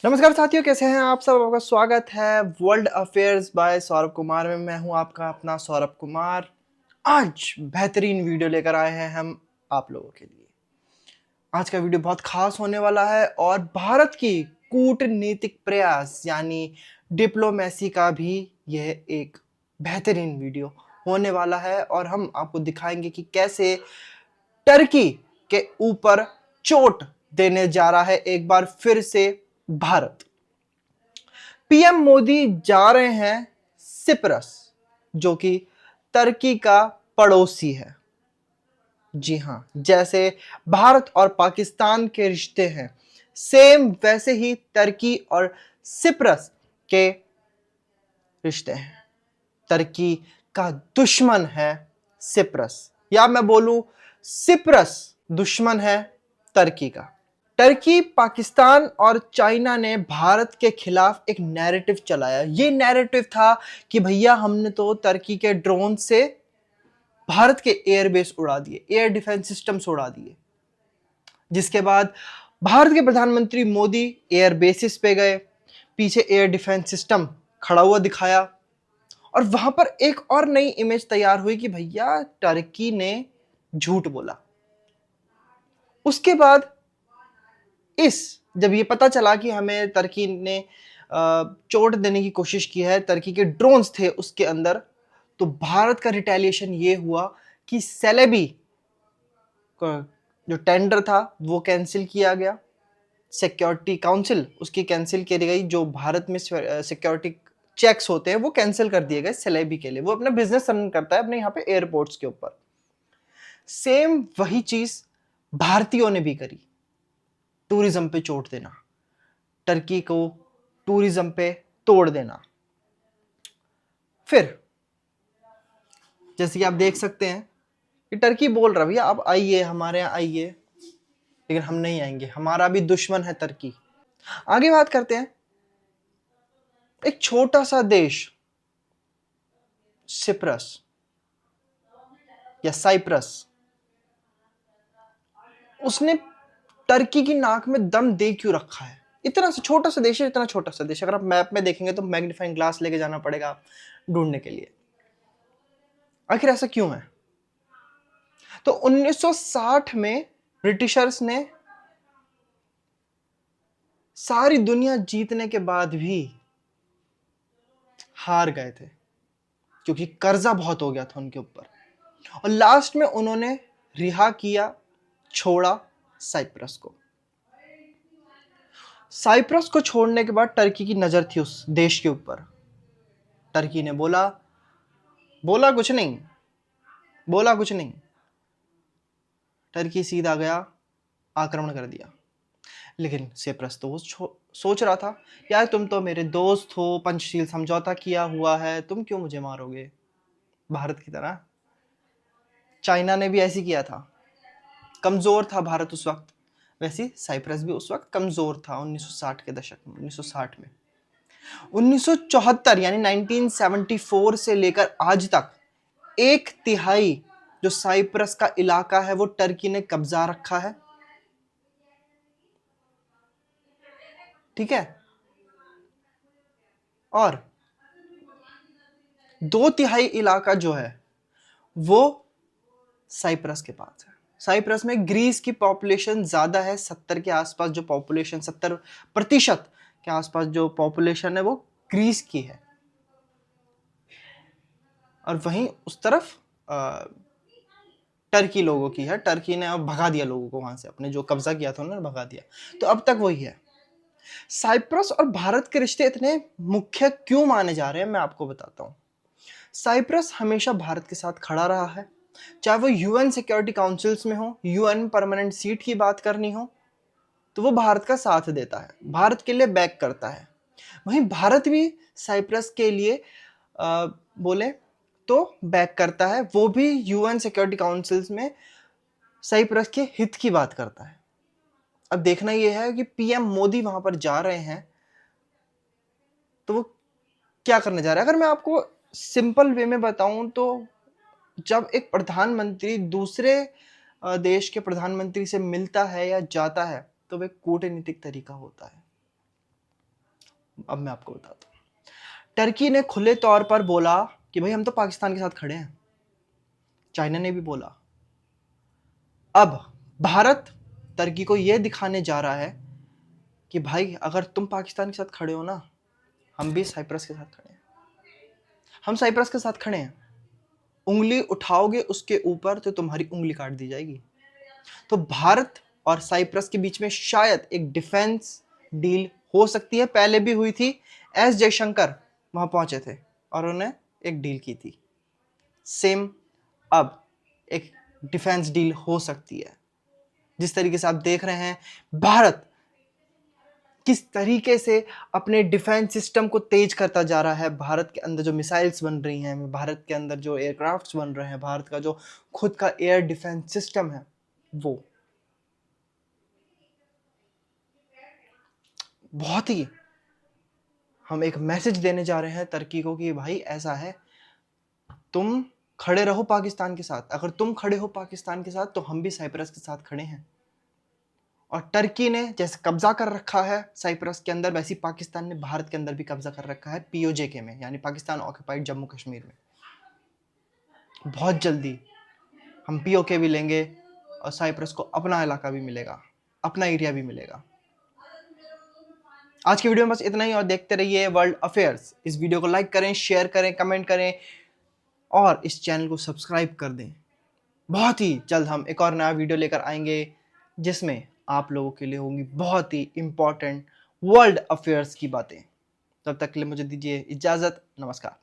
नमस्कार साथियों, कैसे हैं आप सब। आपका स्वागत है world affairs by Saurabh Kumar में। मैं हूं आपका अपना सौरभ कुमार। आज बेहतरीन वीडियो लेकर आए हैं हम आप लोगों के लिए। आज का वीडियो बहुत खास होने वाला है और भारत की कूटनीतिक प्रयास यानी डिप्लोमेसी का भी यह एक बेहतरीन वीडियो होने वाला है और हम आपको दिखाएंगे कि कैसे टर्की के ऊपर चोट देने जा रहा है एक बार फिर से भारत। पीएम मोदी जा रहे हैं सिप्रस, जो कि तुर्की का पड़ोसी है। जी हां, जैसे भारत और पाकिस्तान के रिश्ते हैं, सेम वैसे ही तुर्की और सिप्रस के रिश्ते हैं। तुर्की का दुश्मन है सिप्रस, या मैं बोलूं सिप्रस दुश्मन है तुर्की का। तुर्की, पाकिस्तान और चाइना ने भारत के खिलाफ एक नैरेटिव चलाया। ये नैरेटिव था कि भैया हमने तो तुर्की के ड्रोन से भारत के एयरबेस उड़ा दिए, एयर डिफेंस सिस्टम्स उड़ा दिए। जिसके बाद भारत के प्रधानमंत्री मोदी एयर बेसिस पे गए, पीछे एयर डिफेंस सिस्टम खड़ा हुआ दिखाया और वहां पर एक और नई इमेज तैयार हुई कि भैया तुर्की ने झूठ बोला। उसके बाद जब ये पता चला कि हमें तुर्की ने चोट देने की कोशिश की है, तुर्की के ड्रोन्स थे उसके अंदर, तो भारत का रिटेलिएशन ये हुआ कि सेलेबी जो टेंडर था वो कैंसिल किया गया। सिक्योरिटी काउंसिल उसकी कैंसिल की गई। जो भारत में सिक्योरिटी चेक्स होते हैं वो कैंसिल कर दिए गए सेलेबी के लिए। वो अपना बिजनेस रन करता है अपने यहाँ पे एयरपोर्ट्स के ऊपर। सेम वही चीज भारतीयों ने भी करी, टूरिज्म पे चोट देना, तुर्की को टूरिज्म पे तोड़ देना। फिर जैसे कि आप देख सकते हैं कि तुर्की बोल रहा भैया आप आइए, हमारे यहाँ आइए, लेकिन हम नहीं आएंगे, हमारा भी दुश्मन है तुर्की। आगे बात करते हैं। एक छोटा सा देश सिप्रस या साइप्रस, उसने तुर्की की नाक में दम दे क्यों रखा है। इतना सा छोटा सा देश है, इतना छोटा सा देश, अगर आप मैप में देखेंगे तो मैग्नीफाइंग ग्लास लेके जाना पड़ेगा आप ढूंढने के लिए। आखिर ऐसा क्यों है। तो 1960 में ब्रिटिशर्स ने सारी दुनिया जीतने के बाद भी हार गए थे, क्योंकि कर्जा बहुत हो गया था उनके ऊपर, और लास्ट में उन्होंने रिहा किया, छोड़ा साइप्रस को। साइप्रस को छोड़ने के बाद तुर्की की नजर थी उस देश के ऊपर। तुर्की ने बोला कुछ नहीं, बोला कुछ नहीं। तुर्की सीधा गया, आक्रमण कर दिया। लेकिन सिप्रस तो वो सोच रहा था, यार तुम तो मेरे दोस्त हो, पंचशील समझौता किया हुआ है, तुम क्यों मुझे मारोगे। भारत की तरह चाइना ने भी ऐसी किया था, कमजोर था भारत उस वक्त, वैसे साइप्रस भी उस वक्त कमजोर था 1960 के दशक में। 1960 में 1974 यानी 1974 से लेकर आज तक 1/3 जो साइप्रस का इलाका है वो तुर्की ने कब्जा रखा है। ठीक है, और 2/3 इलाका जो है वो साइप्रस के पास है। साइप्रस में ग्रीस की पॉपुलेशन ज्यादा है, 70 के आसपास जो पॉपुलेशन, 70% के आसपास जो पॉपुलेशन है वो ग्रीस की है। और वहीं उस तरफ टर्की लोगों की है। टर्की ने अब भगा दिया लोगों को वहां से, अपने जो कब्जा किया था उन्होंने भगा दिया, तो अब तक वही है। साइप्रस और भारत के रिश्ते इतने मुख्य क्यों माने जा रहे हैं, मैं आपको बताता हूं। साइप्रस हमेशा भारत के साथ खड़ा रहा है, चाहे वो यूएन सिक्योरिटी काउंसिल्स में हो, यूएन परमानेंट सीट की बात करनी हो तो वो भारत का साथ देता है, भारत के लिए बैक करता है। वहीं भारत भी साइप्रस के लिए बोले तो बैक करता है, वो भी यूएन सिक्योरिटी काउंसिल्स में साइप्रस के हित की बात करता है। अब देखना यह है कि पीएम मोदी वहां पर जा रहे हैं तो वो क्या करने जा रहे हैं। अगर मैं आपको सिंपल वे में बताऊं तो जब एक प्रधानमंत्री दूसरे देश के प्रधानमंत्री से मिलता है या जाता है तो वह कूटनीतिक तरीका होता है। अब मैं आपको बताता हूँ। टर्की ने खुले तौर पर बोला कि भाई हम तो पाकिस्तान के साथ खड़े हैं। चाइना ने भी बोला। अब भारत टर्की को यह दिखाने जा रहा है कि भाई अगर तुम पाकिस्तान के साथ खड़े हो ना, हम भी साइप्रस के साथ खड़े हैं। हम साइप्रस के साथ खड़े हैं। उंगली उठाओगे उसके ऊपर तो तुम्हारी उंगली काट दी जाएगी। तो भारत और साइप्रस के बीच में शायद एक डिफेंस डील हो सकती है। पहले भी हुई थी। एस जयशंकर वहां पहुंचे थे और उन्होंने एक डील की थी। सेम अब एक डिफेंस डील हो सकती है। जिस तरीके से आप देख रहे हैं भारत किस तरीके से अपने डिफेंस सिस्टम को तेज करता जा रहा है। भारत के अंदर जो मिसाइल्स बन रही हैं, भारत के अंदर जो एयरक्राफ्ट्स बन रहे हैं, भारत का जो खुद का एयर डिफेंस सिस्टम है, वो बहुत ही हम एक मैसेज देने जा रहे हैं टर्की को कि भाई ऐसा है, तुम खड़े रहो पाकिस्तान के साथ। अगर तुम खड़े हो पाकिस्तान के साथ तो हम भी साइप्रस के साथ खड़े हैं। और टर्की ने जैसे कब्जा कर रखा है साइप्रस के अंदर, वैसे पाकिस्तान ने भारत के अंदर भी कब्जा कर रखा है पीओजेके में, यानी पाकिस्तान ऑक्यूपाइड जम्मू कश्मीर में। बहुत जल्दी हम पीओके भी लेंगे और साइप्रस को अपना इलाका भी मिलेगा, अपना एरिया भी मिलेगा। आज की वीडियो में बस इतना ही और देखते रहिए वर्ल्ड अफेयर्स। इस वीडियो को लाइक करें, शेयर करें, कमेंट करें और इस चैनल को सब्सक्राइब कर दें। बहुत ही जल्द हम एक और नया वीडियो लेकर आएंगे जिसमें आप लोगों के लिए होंगी बहुत ही इंपॉर्टेंट वर्ल्ड अफेयर्स की बातें। तब तक के लिए मुझे दीजिए इजाजत। नमस्कार।